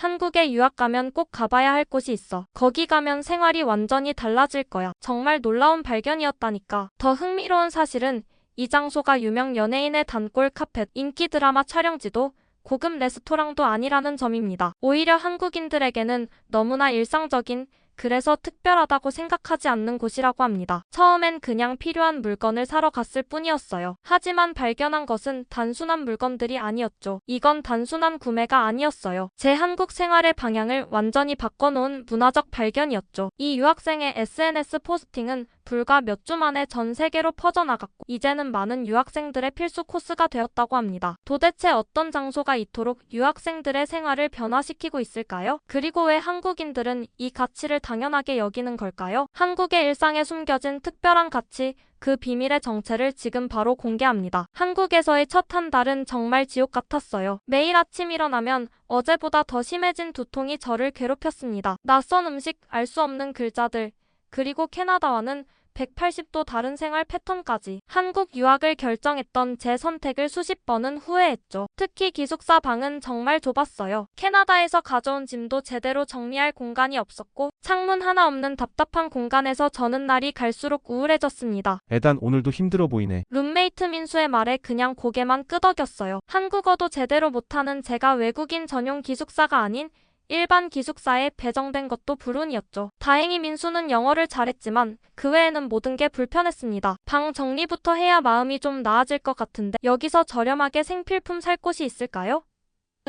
한국에 유학 가면 꼭 가봐야 할 곳이 있어. 거기 가면 생활이 완전히 달라질 거야. 정말 놀라운 발견이었다니까. 더 흥미로운 사실은 이 장소가 유명 연예인의 단골 카페, 인기 드라마 촬영지도 고급 레스토랑도 아니라는 점입니다. 오히려 한국인들에게는 너무나 일상적인, 그래서 특별하다고 생각하지 않는 곳이라고 합니다. 처음엔 그냥 필요한 물건을 사러 갔을 뿐이었어요. 하지만 발견한 것은 단순한 물건들이 아니었죠. 이건 단순한 구매가 아니었어요. 제 한국 생활의 방향을 완전히 바꿔놓은 문화적 발견이었죠. 이 유학생의 SNS 포스팅은 불과 몇 주 만에 전 세계로 퍼져나갔고 이제는 많은 유학생들의 필수 코스가 되었다고 합니다. 도대체 어떤 장소가 이토록 유학생들의 생활을 변화시키고 있을까요? 그리고 왜 한국인들은 이 가치를 당연하게 여기는 걸까요? 한국의 일상에 숨겨진 특별한 가치, 그 비밀의 정체를 지금 바로 공개합니다. 한국에서의 첫 한 달은 정말 지옥 같았어요. 매일 아침 일어나면 어제보다 더 심해진 두통이 저를 괴롭혔습니다. 낯선 음식, 알 수 없는 글자들, 그리고 캐나다와는 180도 다른 생활 패턴까지. 한국 유학을 결정했던 제 선택을 수십 번은 후회했죠. 특히 기숙사 방은 정말 좁았어요. 캐나다에서 가져온 짐도 제대로 정리할 공간이 없었고 창문 하나 없는 답답한 공간에서 저는 날이 갈수록 우울해졌습니다. 에단 오늘도 힘들어 보이네. 룸메이트 민수의 말에 그냥 고개만 끄덕였어요. 한국어도 제대로 못하는 제가 외국인 전용 기숙사가 아닌 일반 기숙사에 배정된 것도 불운이었죠. 다행히 민수는 영어를 잘했지만 그 외에는 모든 게 불편했습니다. 방 정리부터 해야 마음이 좀 나아질 것 같은데 여기서 저렴하게 생필품 살 곳이 있을까요?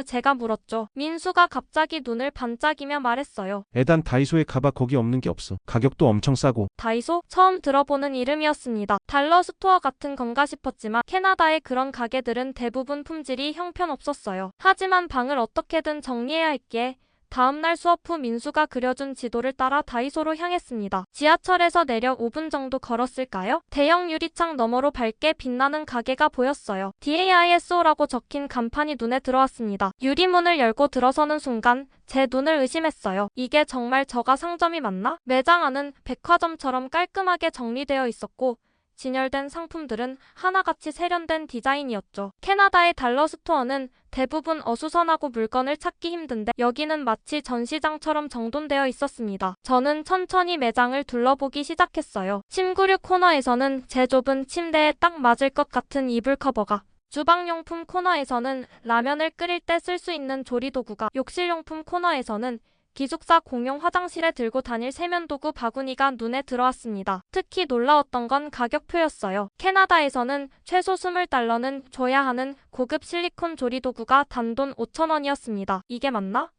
제가 물었죠. 민수가 갑자기 눈을 반짝이며 말했어요. 에단 다이소에 가봐. 거기 없는 게 없어. 가격도 엄청 싸고. 다이소? 처음 들어보는 이름이었습니다. 달러 스토어 같은 건가 싶었지만 캐나다의 그런 가게들은 대부분 품질이 형편없었어요. 하지만 방을 어떻게든 정리해야 했기에 다음날 수업 후 민수가 그려준 지도를 따라 다이소로 향했습니다. 지하철에서 내려 5분 정도 걸었을까요? 대형 유리창 너머로 밝게 빛나는 가게가 보였어요. DAISO라고 적힌 간판이 눈에 들어왔습니다. 유리문을 열고 들어서는 순간 제 눈을 의심했어요. 이게 정말 저가 상점이 맞나? 매장 안은 백화점처럼 깔끔하게 정리되어 있었고 진열된 상품들은 하나같이 세련된 디자인이었죠. 캐나다의 달러 스토어는 대부분 어수선하고 물건을 찾기 힘든데 여기는 마치 전시장처럼 정돈되어 있었습니다. 저는 천천히 매장을 둘러보기 시작했어요. 침구류 코너에서는 제 좁은 침대에 딱 맞을 것 같은 이불 커버가, 주방용품 코너에서는 라면을 끓일 때 쓸 수 있는 조리도구가, 욕실용품 코너에서는 기숙사 공용 화장실에 들고 다닐 세면도구 바구니가 눈에 들어왔습니다. 특히 놀라웠던 건 가격표였어요. 캐나다에서는 최소 20달러는 줘야 하는 고급 실리콘 조리도구가 단돈 5,000원이었습니다. 이게 맞나?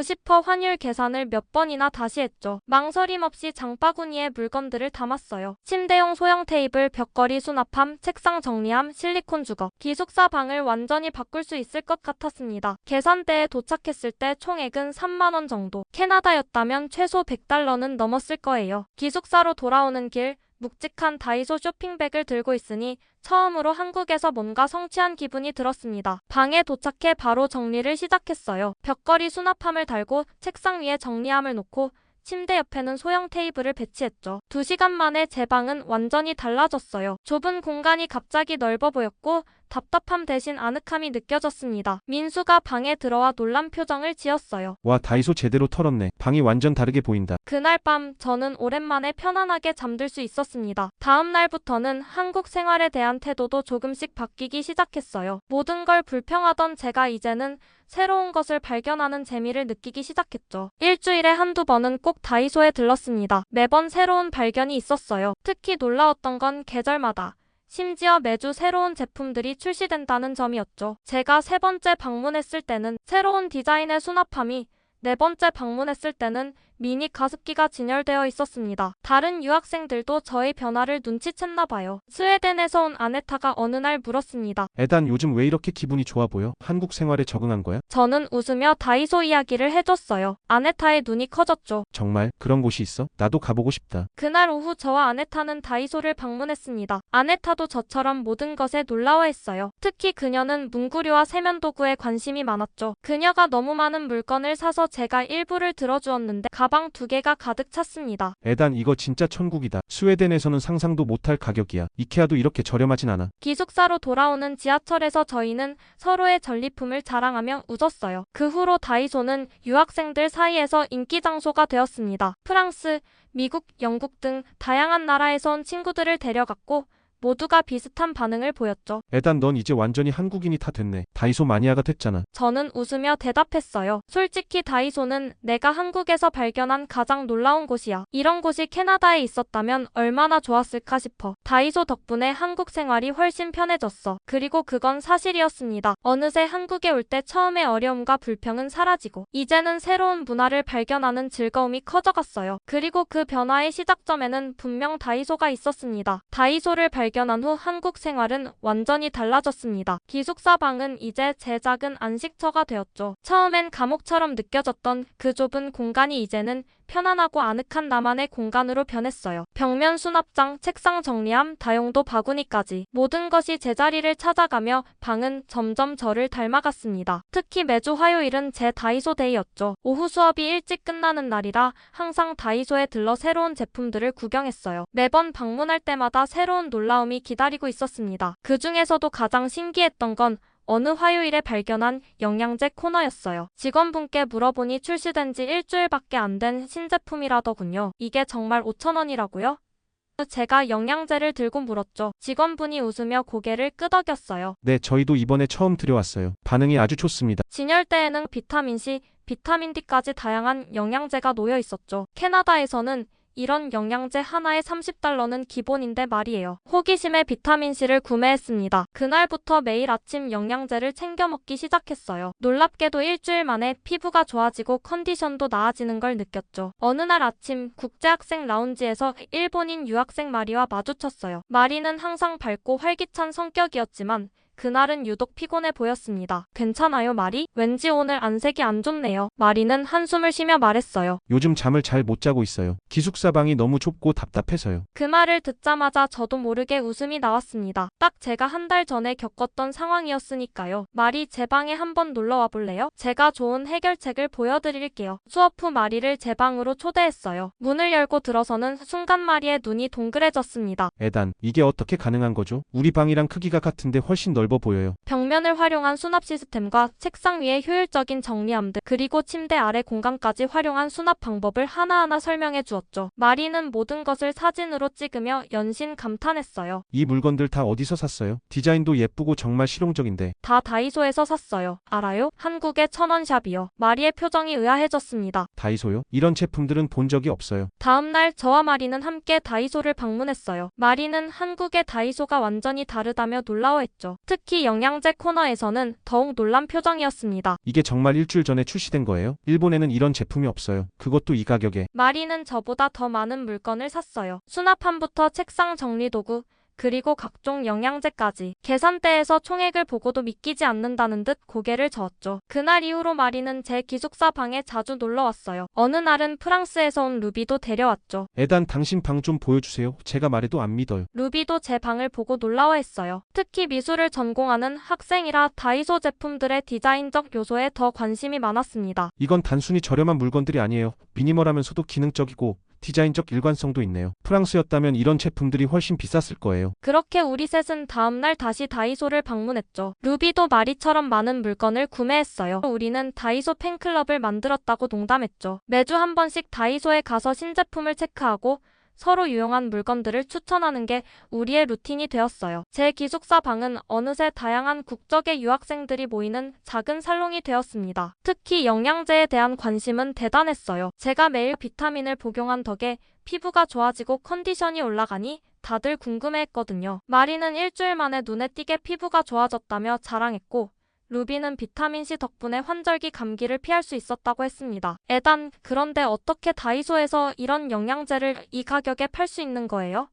싶어 환율 계산을 몇 번이나 다시 했죠. 망설임 없이 장바구니에 물건들을 담았어요. 침대용 소형 테이블, 벽걸이 수납함, 책상 정리함, 실리콘 주거. 기숙사 방을 완전히 바꿀 수 있을 것 같았습니다. 계산대에 도착했을 때 총액은 3만 원 정도. 캐나다였다면 최소 100달러는 넘었을 거예요. 기숙사로 돌아오는 길, 묵직한 다이소 쇼핑백을 들고 있으니 처음으로 한국에서 뭔가 성취한 기분이 들었습니다. 방에 도착해 바로 정리를 시작했어요. 벽걸이 수납함을 달고 책상 위에 정리함을 놓고 침대 옆에는 소형 테이블을 배치했죠. 2시간 만에 제 방은 완전히 달라졌어요. 좁은 공간이 갑자기 넓어 보였고 답답함 대신 아늑함이 느껴졌습니다. 민수가 방에 들어와 놀란 표정을 지었어요. 와, 다이소 제대로 털었네. 방이 완전 다르게 보인다. 그날 밤 저는 오랜만에 편안하게 잠들 수 있었습니다. 다음 날부터는 한국 생활에 대한 태도도 조금씩 바뀌기 시작했어요. 모든 걸 불평하던 제가 이제는 새로운 것을 발견하는 재미를 느끼기 시작했죠. 일주일에 한두 번은 꼭 다이소에 들렀습니다. 매번 새로운 발견이 있었어요. 특히 놀라웠던 건 계절마다, 심지어 매주 새로운 제품들이 출시된다는 점이었죠. 제가 3번째 방문했을 때는 새로운 디자인의 수납함이, 4번째 방문했을 때는 미니 가습기가 진열되어 있었습니다. 다른 유학생들도 저의 변화를 눈치챘나 봐요. 스웨덴에서 온 아네타가 어느 날 물었습니다. 에단 요즘 왜 이렇게 기분이 좋아 보여? 한국 생활에 적응한 거야? 저는 웃으며 다이소 이야기를 해줬어요. 아네타의 눈이 커졌죠. 정말? 그런 곳이 있어? 나도 가보고 싶다. 그날 오후 저와 아네타는 다이소를 방문했습니다. 아네타도 저처럼 모든 것에 놀라워했어요. 특히 그녀는 문구류와 세면도구에 관심이 많았죠. 그녀가 너무 많은 물건을 사서 제가 일부를 들어주었는데 가방 2개가 가득 찼습니다. 에단 이거 진짜 천국이다. 스웨덴에서는 상상도 못할 가격이야. 이케아도 이렇게 저렴하진 않아. 기숙사로 돌아오는 지하철에서 저희는 서로의 전리품을 자랑하며 웃었어요. 그 후로 다이소는 유학생들 사이에서 인기 장소가 되었습니다. 프랑스, 미국, 영국 등 다양한 나라에서 온 친구들을 데려갔고 모두가 비슷한 반응을 보였죠. 에단 넌 이제 완전히 한국인이 다 됐네. 다이소 마니아가 됐잖아. 저는 웃으며 대답했어요. 솔직히 다이소는 내가 한국에서 발견한 가장 놀라운 곳이야. 이런 곳이 캐나다에 있었다면 얼마나 좋았을까 싶어. 다이소 덕분에 한국 생활이 훨씬 편해졌어. 그리고 그건 사실이었습니다. 어느새 한국에 올 때 처음의 어려움과 불평은 사라지고 이제는 새로운 문화를 발견하는 즐거움이 커져갔어요. 그리고 그 변화의 시작점에는 분명 다이소가 있었습니다. 다이소를 발견한 후 한국 생활은 완전히 달라졌습니다. 기숙사 방은 이제 제 작은 안식처가 되었죠. 처음엔 감옥처럼 느껴졌던 그 좁은 공간이 이제는 편안하고 아늑한 나만의 공간으로 변했어요. 벽면 수납장, 책상 정리함, 다용도 바구니까지 모든 것이 제자리를 찾아가며 방은 점점 저를 닮아갔습니다. 특히 매주 화요일은 제 다이소 데이였죠. 오후 수업이 일찍 끝나는 날이라 항상 다이소에 들러 새로운 제품들을 구경했어요. 매번 방문할 때마다 새로운 놀라움이 기다리고 있었습니다. 그 중에서도 가장 신기했던 건 어느 화요일에 발견한 영양제 코너였어요. 직원분께 물어보니 출시된 지 일주일밖에 안 된 신제품이라더군요. 이게 정말 5,000원이라고요? 제가 영양제를 들고 물었죠. 직원분이 웃으며 고개를 끄덕였어요. 네, 저희도 이번에 처음 들여왔어요. 반응이 아주 좋습니다. 진열대에는 비타민C, 비타민 D까지 다양한 영양제가 놓여 있었죠. 캐나다에서는 이런 영양제 하나에 $30는 기본인데 말이에요. 호기심에 비타민C를 구매했습니다. 그날부터 매일 아침 영양제를 챙겨 먹기 시작했어요. 놀랍게도 일주일 만에 피부가 좋아지고 컨디션도 나아지는 걸 느꼈죠. 어느 날 아침 국제학생 라운지에서 일본인 유학생 마리와 마주쳤어요. 마리는 항상 밝고 활기찬 성격이었지만 그날은 유독 피곤해 보였습니다. 괜찮아요, 마리? 왠지 오늘 안색이 안 좋네요. 마리는 한숨을 쉬며 말했어요. 요즘 잠을 잘 못 자고 있어요. 기숙사 방이 너무 좁고 답답해서요. 그 말을 듣자마자 저도 모르게 웃음이 나왔습니다. 딱 제가 한 달 전에 겪었던 상황이었으니까요. 마리 제 방에 한번 놀러 와 볼래요? 제가 좋은 해결책을 보여드릴게요. 수업 후 마리를 제 방으로 초대했어요. 문을 열고 들어서는 순간 마리의 눈이 동그래졌습니다. 에단, 이게 어떻게 가능한 거죠? 우리 방이랑 크기가 같은데 훨씬 넓어 보여요. 벽면을 활용한 수납 시스템과 책상 위에 효율적인 정리함 등 그리고 침대 아래 공간까지 활용한 수납 방법을 하나하나 설명해 주었죠. 마리는 모든 것을 사진으로 찍으며 연신 감탄했어요. 이 물건들 다 어디서 샀어요? 디자인도 예쁘고 정말 실용적인데. 다 다이소에서 샀어요. 알아요? 한국의 1,000원 샵이요. 마리의 표정이 의아해졌습니다. 다이소요? 이런 제품들은 본 적이 없어요. 다음날 저와 마리는 함께 다이소를 방문했어요. 마리는 한국의 다이소가 완전히 다르다며 놀라워했죠. 특히 영양제 코너에서는 더욱 놀란 표정이었습니다. 이게 정말 일주일 전에 출시된 거예요? 일본에는 이런 제품이 없어요. 그것도 이 가격에. 마리는 저보다 더 많은 물건을 샀어요. 수납함부터 책상 정리도구, 그리고 각종 영양제까지. 계산대에서 총액을 보고도 믿기지 않는다는 듯 고개를 저었죠. 그날 이후로 마리는 제 기숙사 방에 자주 놀러 왔어요. 어느 날은 프랑스에서 온 루비도 데려왔죠. 에단 당신 방 좀 보여주세요. 제가 말해도 안 믿어요. 루비도 제 방을 보고 놀라워했어요. 특히 미술을 전공하는 학생이라 다이소 제품들의 디자인적 요소에 더 관심이 많았습니다. 이건 단순히 저렴한 물건들이 아니에요. 미니멀하면서도 기능적이고 디자인적 일관성도 있네요. 프랑스였다면 이런 제품들이 훨씬 비쌌을 거예요. 그렇게 우리 셋은 다음날 다시 다이소를 방문했죠. 루비도 마리처럼 많은 물건을 구매했어요. 우리는 다이소 팬클럽을 만들었다고 농담했죠. 매주 한 번씩 다이소에 가서 신제품을 체크하고 서로 유용한 물건들을 추천하는 게 우리의 루틴이 되었어요. 제 기숙사 방은 어느새 다양한 국적의 유학생들이 모이는 작은 살롱이 되었습니다. 특히 영양제에 대한 관심은 대단했어요. 제가 매일 비타민을 복용한 덕에 피부가 좋아지고 컨디션이 올라가니 다들 궁금해했거든요. 마리는 일주일 만에 눈에 띄게 피부가 좋아졌다며 자랑했고 루비는 비타민C 덕분에 환절기 감기를 피할 수 있었다고 했습니다. 에단, 그런데 어떻게 다이소에서 이런 영양제를 이 가격에 팔 수 있는 거예요?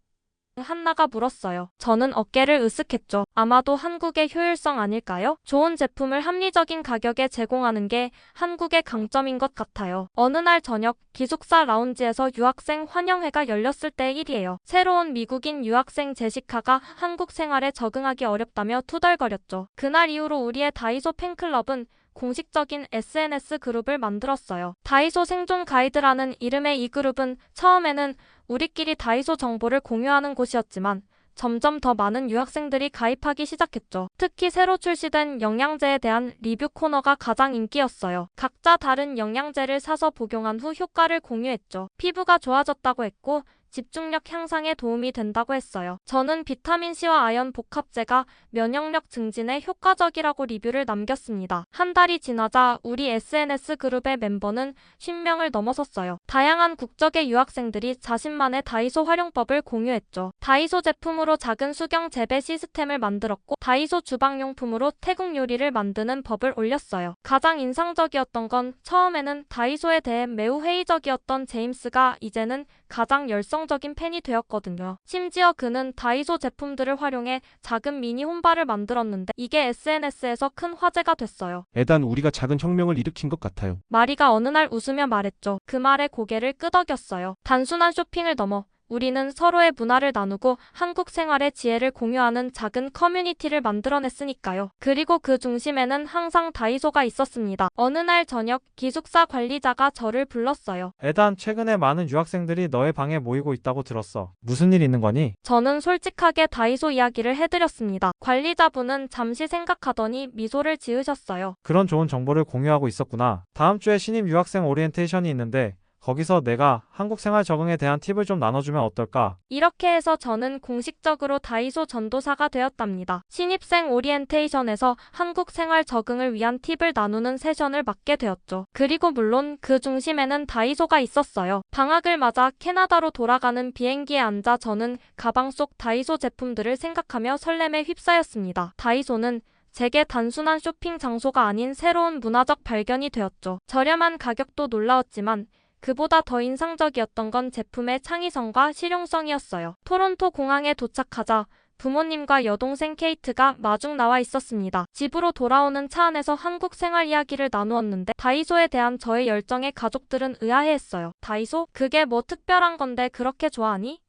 한나가 물었어요. 저는 어깨를 으쓱했죠. 아마도 한국의 효율성 아닐까요? 좋은 제품을 합리적인 가격에 제공하는 게 한국의 강점인 것 같아요. 어느 날 저녁 기숙사 라운지에서 유학생 환영회가 열렸을 때의 일이에요. 새로운 미국인 유학생 제시카가 한국 생활에 적응하기 어렵다며 투덜거렸죠. 그날 이후로 우리의 다이소 팬클럽은 공식적인 SNS 그룹을 만들었어요. 다이소 생존 가이드라는 이름의 이 그룹은 처음에는 우리끼리 다이소 정보를 공유하는 곳이었지만 점점 더 많은 유학생들이 가입하기 시작했죠. 특히 새로 출시된 영양제에 대한 리뷰 코너가 가장 인기였어요. 각자 다른 영양제를 사서 복용한 후 효과를 공유했죠. 피부가 좋아졌다고 했고 집중력 향상에 도움이 된다고 했어요. 저는 비타민C와 아연 복합제가 면역력 증진에 효과적이라고 리뷰를 남겼습니다. 한 달이 지나자 우리 SNS 그룹의 멤버는 10명을 넘어섰어요. 다양한 국적의 유학생들이 자신만의 다이소 활용법을 공유했죠. 다이소 제품으로 작은 수경 재배 시스템을 만들었고 다이소 주방용품으로 태국 요리를 만드는 법을 올렸어요. 가장 인상적이었던 건 처음에는 다이소에 대해 매우 회의적이었던 제임스가 이제는 가장 열성적인 팬이 되었거든요. 심지어 그는 다이소 제품들을 활용해 작은 미니 홈바를 만들었는데 이게 SNS에서 큰 화제가 됐어요. 에단 우리가 작은 혁명을 일으킨 것 같아요. 마리가 어느 날 웃으며 말했죠. 그 말에 고개를 끄덕였어요. 단순한 쇼핑을 넘어 우리는 서로의 문화를 나누고 한국 생활의 지혜를 공유하는 작은 커뮤니티를 만들어냈으니까요. 그리고 그 중심에는 항상 다이소가 있었습니다. 어느 날 저녁 기숙사 관리자가 저를 불렀어요. 에단, 최근에 많은 유학생들이 너의 방에 모이고 있다고 들었어. 무슨 일 있는 거니? 저는 솔직하게 다이소 이야기를 해드렸습니다. 관리자분은 잠시 생각하더니 미소를 지으셨어요. 그런 좋은 정보를 공유하고 있었구나. 다음 주에 신입 유학생 오리엔테이션이 있는데 거기서 내가 한국 생활 적응에 대한 팁을 좀 나눠주면 어떨까? 이렇게 해서 저는 공식적으로 다이소 전도사가 되었답니다. 신입생 오리엔테이션에서 한국 생활 적응을 위한 팁을 나누는 세션을 맡게 되었죠. 그리고 물론 그 중심에는 다이소가 있었어요. 방학을 맞아 캐나다로 돌아가는 비행기에 앉아 저는 가방 속 다이소 제품들을 생각하며 설렘에 휩싸였습니다. 다이소는 제게 단순한 쇼핑 장소가 아닌 새로운 문화적 발견이 되었죠. 저렴한 가격도 놀라웠지만 그보다 더 인상적이었던 건 제품의 창의성과 실용성이었어요. 토론토 공항에 도착하자 부모님과 여동생 케이트가 마중 나와 있었습니다. 집으로 돌아오는 차 안에서 한국 생활 이야기를 나누었는데 다이소에 대한 저의 열정에 가족들은 의아해했어요. 다이소? 그게 뭐 특별한 건데 그렇게 좋아하니?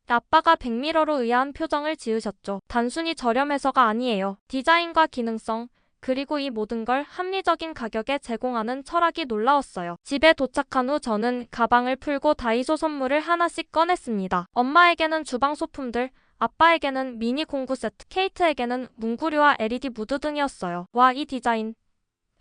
아빠가 백미러로 의아한 표정을 지으셨죠. 단순히 저렴해서가 아니에요. 디자인과 기능성, 그리고 이 모든 걸 합리적인 가격에 제공하는 철학이 놀라웠어요. 집에 도착한 후 저는 가방을 풀고 다이소 선물을 하나씩 꺼냈습니다. 엄마에게는 주방 소품들, 아빠에게는 미니 공구 세트, 케이트에게는 문구류와 LED 무드 등이었어요. 와, 이 디자인.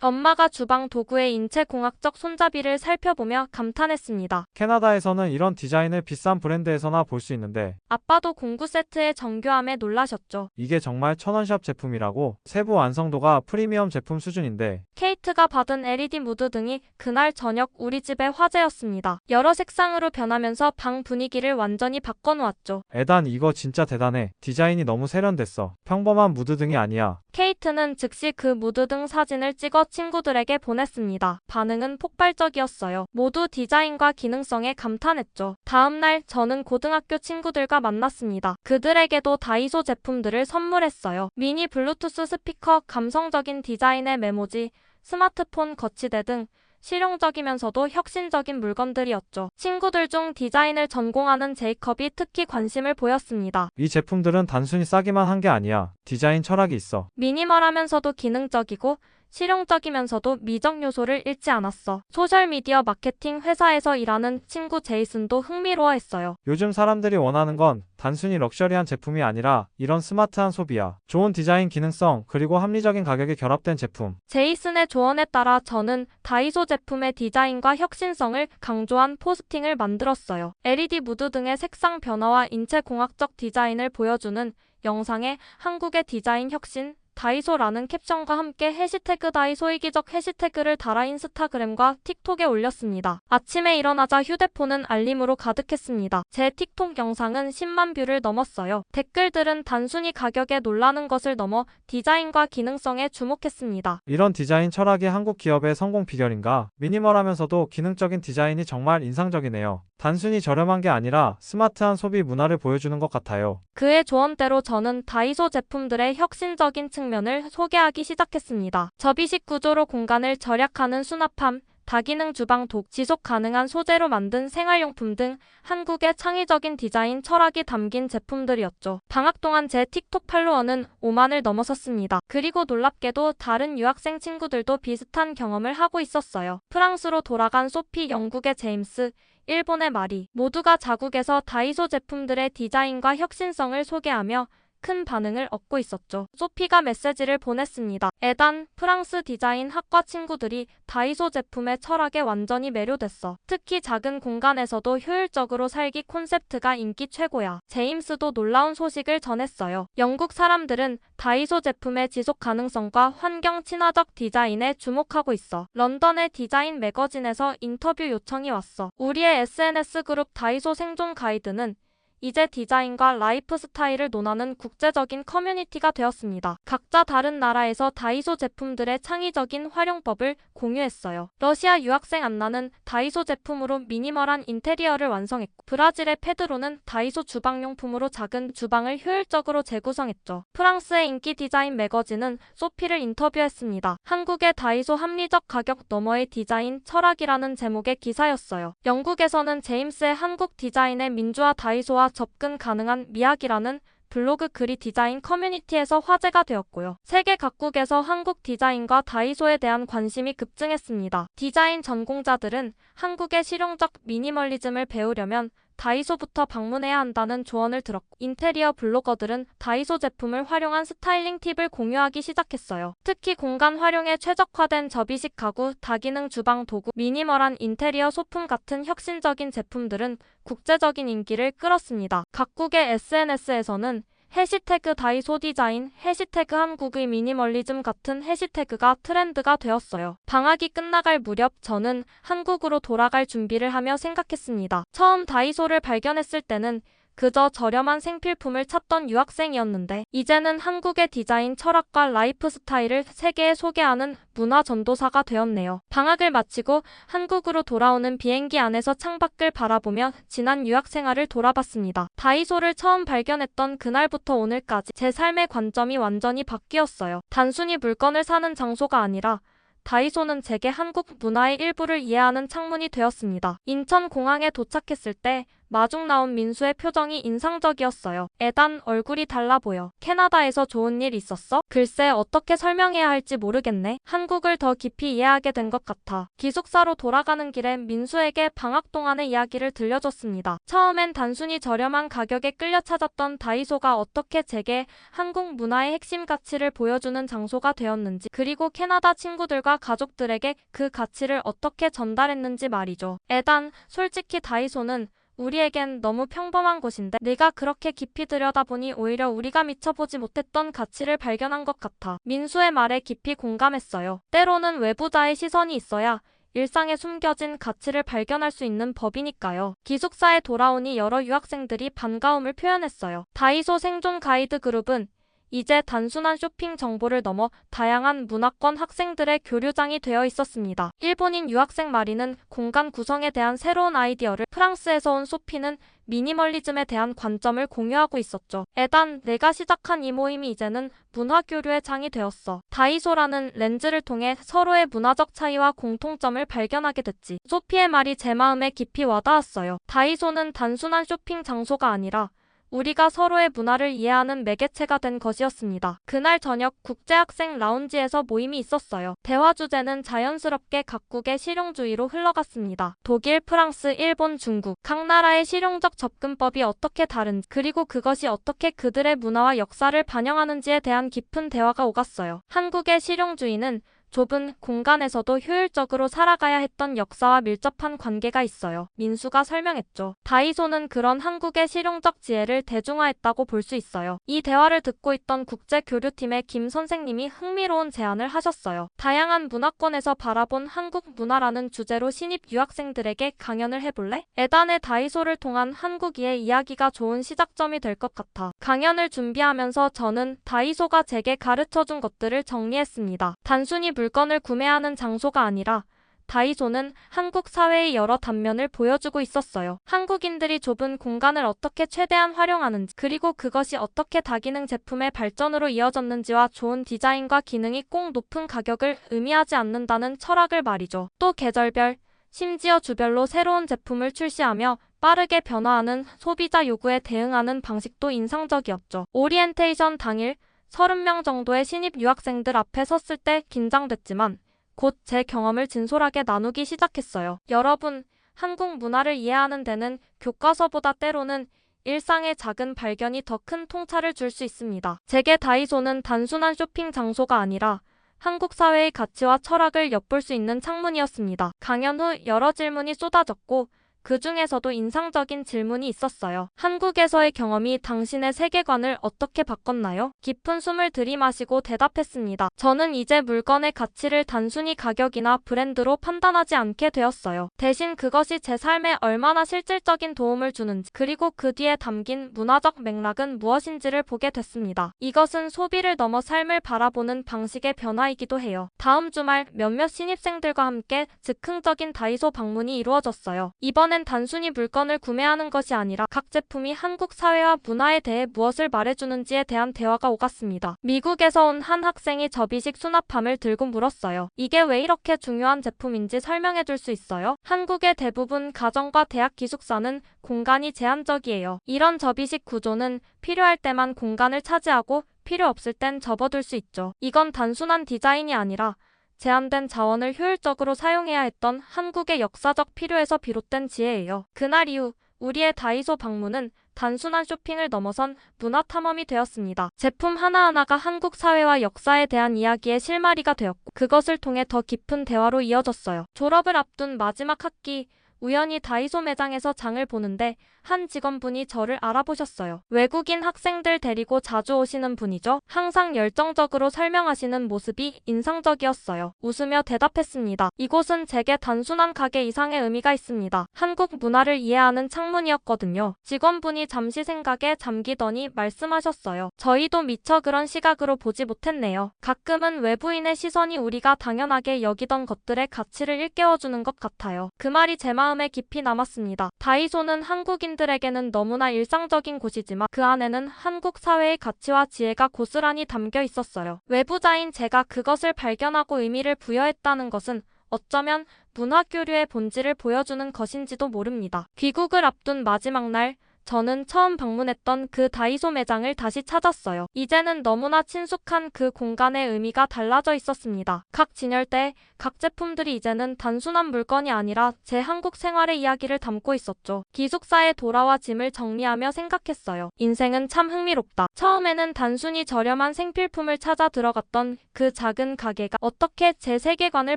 엄마가 주방 도구의 인체공학적 손잡이를 살펴보며 감탄했습니다. 캐나다에서는 이런 디자인을 비싼 브랜드에서나 볼 수 있는데 아빠도 공구 세트의 정교함에 놀라셨죠. 이게 정말 천원샵 제품이라고? 세부 완성도가 프리미엄 제품 수준인데 케이트가 받은 LED 무드 등이 그날 저녁 우리 집의 화제였습니다. 여러 색상으로 변하면서 방 분위기를 완전히 바꿔놓았죠. 에단, 이거 진짜 대단해. 디자인이 너무 세련됐어. 평범한 무드 등이 아니야. 케이트는 즉시 그 무드 등 사진을 찍어 친구들에게 보냈습니다. 반응은 폭발적이었어요. 모두 디자인과 기능성에 감탄했죠. 다음날 저는 고등학교 친구들과 만났습니다. 그들에게도 다이소 제품들을 선물했어요. 미니 블루투스 스피커, 감성적인 디자인의 메모지, 스마트폰 거치대 등 실용적이면서도 혁신적인 물건들이었죠. 친구들 중 디자인을 전공하는 제이컵이 특히 관심을 보였습니다. 이 제품들은 단순히 싸기만 한 게 아니야. 디자인 철학이 있어. 미니멀하면서도 기능적이고 실용적이면서도 미적 요소를 잃지 않았어. 소셜미디어 마케팅 회사에서 일하는 친구 제이슨도 흥미로워했어요. 요즘 사람들이 원하는 건 단순히 럭셔리한 제품이 아니라 이런 스마트한 소비야. 좋은 디자인, 기능성, 그리고 합리적인 가격이 결합된 제품. 제이슨의 조언에 따라 저는 다이소 제품의 디자인과 혁신성을 강조한 포스팅을 만들었어요. LED 무드 등의 색상 변화와 인체공학적 디자인을 보여주는 영상에 한국의 디자인 혁신, 다이소라는 캡션과 함께 해시태그 다이소 이기적 해시태그를 달아 인스타그램과 틱톡에 올렸습니다. 아침에 일어나자 휴대폰은 알림으로 가득했습니다. 제 틱톡 영상은 10만 뷰를 넘었어요. 댓글들은 단순히 가격에 놀라는 것을 넘어 디자인과 기능성에 주목했습니다. 이런 디자인 철학이 한국 기업의 성공 비결인가? 미니멀하면서도 기능적인 디자인이 정말 인상적이네요. 단순히 저렴한 게 아니라 스마트한 소비 문화를 보여주는 것 같아요. 그의 조언대로 저는 다이소 제품들의 혁신적인 측면을 소개하기 시작했습니다. 접이식 구조로 공간을 절약하는 수납함, 다기능 주방 도구, 지속 가능한 소재로 만든 생활용품 등 한국의 창의적인 디자인 철학이 담긴 제품들이었죠. 방학 동안 제 틱톡 팔로워는 5만을 넘어섰습니다. 그리고 놀랍게도 다른 유학생 친구들도 비슷한 경험을 하고 있었어요. 프랑스로 돌아간 소피, 영국의 제임스, 일본의 마리, 모두가 자국에서 다이소 제품들의 디자인과 혁신성을 소개하며 큰 반응을 얻고 있었죠. 소피가 메시지를 보냈습니다. 에단, 프랑스 디자인 학과 친구들이 다이소 제품의 철학에 완전히 매료됐어. 특히 작은 공간에서도 효율적으로 살기 콘셉트가 인기 최고야. 제임스도 놀라운 소식을 전했어요. 영국 사람들은 다이소 제품의 지속 가능성과 환경 친화적 디자인에 주목하고 있어. 런던의 디자인 매거진에서 인터뷰 요청이 왔어. 우리의 SNS 그룹 다이소 생존 가이드는 이제 디자인과 라이프 스타일을 논하는 국제적인 커뮤니티가 되었습니다. 각자 다른 나라에서 다이소 제품들의 창의적인 활용법을 공유했어요. 러시아 유학생 안나는 다이소 제품으로 미니멀한 인테리어를 완성했고, 브라질의 페드로는 다이소 주방용품으로 작은 주방을 효율적으로 재구성했죠. 프랑스의 인기 디자인 매거진은 소피를 인터뷰했습니다. 한국의 다이소 합리적 가격 너머의 디자인 철학이라는 제목의 기사였어요. 영국에서는 제임스의 한국 디자인의 민주화 다이소와 접근 가능한 미학이라는 블로그 글이 디자인 커뮤니티에서 화제가 되었고요. 세계 각국에서 한국 디자인과 다이소에 대한 관심이 급증했습니다. 디자인 전공자들은 한국의 실용적 미니멀리즘을 배우려면 다이소부터 방문해야 한다는 조언을 들었고, 인테리어 블로거들은 다이소 제품을 활용한 스타일링 팁을 공유하기 시작했어요. 특히 공간 활용에 최적화된 접이식 가구, 다기능 주방 도구, 미니멀한 인테리어 소품 같은 혁신적인 제품들은 국제적인 인기를 끌었습니다. 각국의 SNS에서는 해시태그 다이소 디자인, 해시태그 한국의 미니멀리즘 같은 해시태그가 트렌드가 되었어요. 방학이 끝나갈 무렵 저는 한국으로 돌아갈 준비를 하며 생각했습니다. 처음 다이소를 발견했을 때는 그저 저렴한 생필품을 찾던 유학생이었는데, 이제는 한국의 디자인 철학과 라이프 스타일을 세계에 소개하는 문화 전도사가 되었네요. 방학을 마치고 한국으로 돌아오는 비행기 안에서 창밖을 바라보며 지난 유학 생활을 돌아봤습니다. 다이소를 처음 발견했던 그날부터 오늘까지 제 삶의 관점이 완전히 바뀌었어요. 단순히 물건을 사는 장소가 아니라 다이소는 제게 한국 문화의 일부를 이해하는 창문이 되었습니다. 인천공항에 도착했을 때 마중 나온 민수의 표정이 인상적이었어요. 에단, 얼굴이 달라 보여. 캐나다에서 좋은 일 있었어? 글쎄, 어떻게 설명해야 할지 모르겠네. 한국을 더 깊이 이해하게 된 것 같아. 기숙사로 돌아가는 길에 민수에게 방학 동안의 이야기를 들려줬습니다. 처음엔 단순히 저렴한 가격에 끌려 찾았던 다이소가 어떻게 제게 한국 문화의 핵심 가치를 보여주는 장소가 되었는지, 그리고 캐나다 친구들과 가족들에게 그 가치를 어떻게 전달했는지 말이죠. 에단, 솔직히 다이소는 우리에겐 너무 평범한 곳인데 네가 그렇게 깊이 들여다보니 오히려 우리가 미쳐보지 못했던 가치를 발견한 것 같아. 민수의 말에 깊이 공감했어요. 때로는 외부자의 시선이 있어야 일상에 숨겨진 가치를 발견할 수 있는 법이니까요. 기숙사에 돌아오니 여러 유학생들이 반가움을 표현했어요. 다이소 생존 가이드 그룹은 이제 단순한 쇼핑 정보를 넘어 다양한 문화권 학생들의 교류장이 되어 있었습니다. 일본인 유학생 마리는 공간 구성에 대한 새로운 아이디어를, 프랑스에서 온 소피는 미니멀리즘에 대한 관점을 공유하고 있었죠. 에단, 내가 시작한 이 모임이 이제는 문화교류의 장이 되었어. 다이소라는 렌즈를 통해 서로의 문화적 차이와 공통점을 발견하게 됐지. 소피의 말이 제 마음에 깊이 와닿았어요. 다이소는 단순한 쇼핑 장소가 아니라 우리가 서로의 문화를 이해하는 매개체가 된 것이었습니다. 그날 저녁 국제학생 라운지에서 모임이 있었어요. 대화 주제는 자연스럽게 각국의 실용주의로 흘러갔습니다. 독일, 프랑스, 일본, 중국 각 나라의 실용적 접근법이 어떻게 다른지, 그리고 그것이 어떻게 그들의 문화와 역사를 반영하는지에 대한 깊은 대화가 오갔어요. 한국의 실용주의는 좁은 공간에서도 효율적으로 살아가야 했던 역사와 밀접한 관계가 있어요. 민수가 설명했죠. 다이소는 그런 한국의 실용적 지혜를 대중화했다고 볼 수 있어요. 이 대화를 듣고 있던 국제교류팀의 김 선생님이 흥미로운 제안을 하셨어요. 다양한 문화권에서 바라본 한국 문화라는 주제로 신입 유학생들에게 강연을 해볼래? 에단의 다이소를 통한 한국이의 이야기가 좋은 시작점이 될 것 같아. 강연을 준비하면서 저는 다이소가 제게 가르쳐준 것들을 정리했습니다. 단순히 물건을 구매하는 장소가 아니라 다이소는 한국 사회의 여러 단면을 보여주고 있었어요. 한국인들이 좁은 공간을 어떻게 최대한 활용하는지, 그리고 그것이 어떻게 다기능 제품의 발전으로 이어졌는지와 좋은 디자인과 기능이 꼭 높은 가격을 의미하지 않는다는 철학을 말이죠. 또 계절별, 심지어 주별로 새로운 제품을 출시하며 빠르게 변화하는 소비자 요구에 대응하는 방식도 인상적이었죠. 오리엔테이션 당일 30명 정도의 신입 유학생들 앞에 섰을 때 긴장됐지만 곧 제 경험을 진솔하게 나누기 시작했어요. 여러분, 한국 문화를 이해하는 데는 교과서보다 때로는 일상의 작은 발견이 더 큰 통찰을 줄 수 있습니다. 제게 다이소는 단순한 쇼핑 장소가 아니라 한국 사회의 가치와 철학을 엿볼 수 있는 창문이었습니다. 강연 후 여러 질문이 쏟아졌고 그 중에서도 인상적인 질문이 있었어요. 한국에서의 경험이 당신의 세계관을 어떻게 바꿨나요? 깊은 숨을 들이마시고 대답했습니다. 저는 이제 물건의 가치를 단순히 가격이나 브랜드로 판단하지 않게 되었어요. 대신 그것이 제 삶에 얼마나 실질적인 도움을 주는지, 그리고 그 뒤에 담긴 문화적 맥락은 무엇인지를 보게 됐습니다. 이것은 소비를 넘어 삶을 바라보는 방식의 변화이기도 해요. 다음 주말 몇몇 신입생들과 함께 즉흥적인 다이소 방문이 이루어졌어요. 이번엔 단순히 물건을 구매하는 것이 아니라 각 제품이 한국 사회와 문화에 대해 무엇을 말해주는지에 대한 대화가 오갔습니다. 미국에서 온 한 학생이 접이식 수납함을 들고 물었어요. 이게 왜 이렇게 중요한 제품인지 설명해 줄 수 있어요? 한국의 대부분 가정과 대학 기숙사는 공간이 제한적이에요. 이런 접이식 구조는 필요할 때만 공간을 차지하고 필요 없을 땐 접어둘 수 있죠. 이건 단순한 디자인이 아니라 제한된 자원을 효율적으로 사용해야 했던 한국의 역사적 필요에서 비롯된 지혜예요. 그날 이후 우리의 다이소 방문은 단순한 쇼핑을 넘어선 문화 탐험이 되었습니다. 제품 하나하나가 한국 사회와 역사에 대한 이야기의 실마리가 되었고 그것을 통해 더 깊은 대화로 이어졌어요. 졸업을 앞둔 마지막 학기, 우연히 다이소 매장에서 장을 보는데 한 직원분이 저를 알아보셨어요. 외국인 학생들 데리고 자주 오시는 분이죠. 항상 열정적으로 설명하시는 모습이 인상적이었어요. 웃으며 대답했습니다. 이곳은 제게 단순한 가게 이상의 의미가 있습니다. 한국 문화를 이해하는 창문이었거든요. 직원분이 잠시 생각에 잠기더니 말씀하셨어요. 저희도 미처 그런 시각으로 보지 못했네요. 가끔은 외부인의 시선이 우리가 당연하게 여기던 것들의 가치를 일깨워주는 것 같아요. 그 말이 제 마음에 깊이 남았습니다. 다이소는 한국인들에게는 너무나 일상적인 곳이지만 그 안에는 한국 사회의 가치와 지혜가 고스란히 담겨 있었어요. 외부자인 제가 그것을 발견하고 의미를 부여했다는 것은 어쩌면 문화 교류의 본질을 보여주는 것인지도 모릅니다. 귀국을 앞둔 마지막 날, 저는 처음 방문했던 그 다이소 매장을 다시 찾았어요. 이제는 너무나 친숙한 그 공간의 의미가 달라져 있었습니다. 각 진열대, 각 제품들이 이제는 단순한 물건이 아니라 제 한국 생활의 이야기를 담고 있었죠. 기숙사에 돌아와 짐을 정리하며 생각했어요. 인생은 참 흥미롭다. 처음에는 단순히 저렴한 생필품을 찾아 들어갔던 그 작은 가게가 어떻게 제 세계관을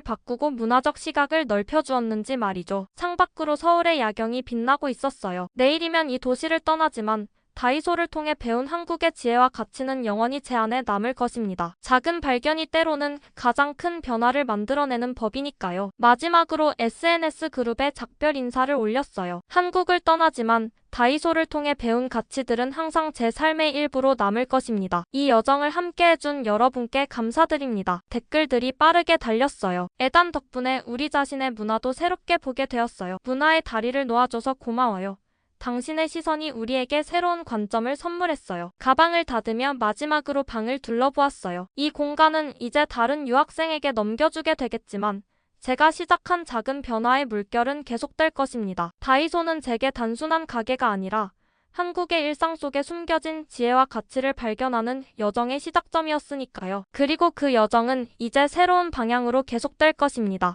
바꾸고 문화적 시각을 넓혀주었는지 말이죠. 창밖으로 서울의 야경이 빛나고 있었어요. 내일이면 이 도시를 떠나지만 다이소를 통해 배운 한국의 지혜와 가치는 영원히 제 안에 남을 것입니다. 작은 발견이 때로는 가장 큰 변화를 만들어내는 법이니까요. 마지막으로 SNS 그룹에 작별 인사를 올렸어요. 한국을 떠나지만 다이소를 통해 배운 가치들은 항상 제 삶의 일부로 남을 것입니다. 이 여정을 함께 해준 여러분께 감사드립니다. 댓글들이 빠르게 달렸어요. 애단 덕분에 우리 자신의 문화도 새롭게 보게 되었어요. 문화의 다리를 놓아줘서 고마워요. 당신의 시선이 우리에게 새로운 관점을 선물했어요. 가방을 닫으며 마지막으로 방을 둘러보았어요. 이 공간은 이제 다른 유학생에게 넘겨주게 되겠지만 제가 시작한 작은 변화의 물결은 계속될 것입니다. 다이소는 제게 단순한 가게가 아니라 한국의 일상 속에 숨겨진 지혜와 가치를 발견하는 여정의 시작점이었으니까요. 그리고 그 여정은 이제 새로운 방향으로 계속될 것입니다.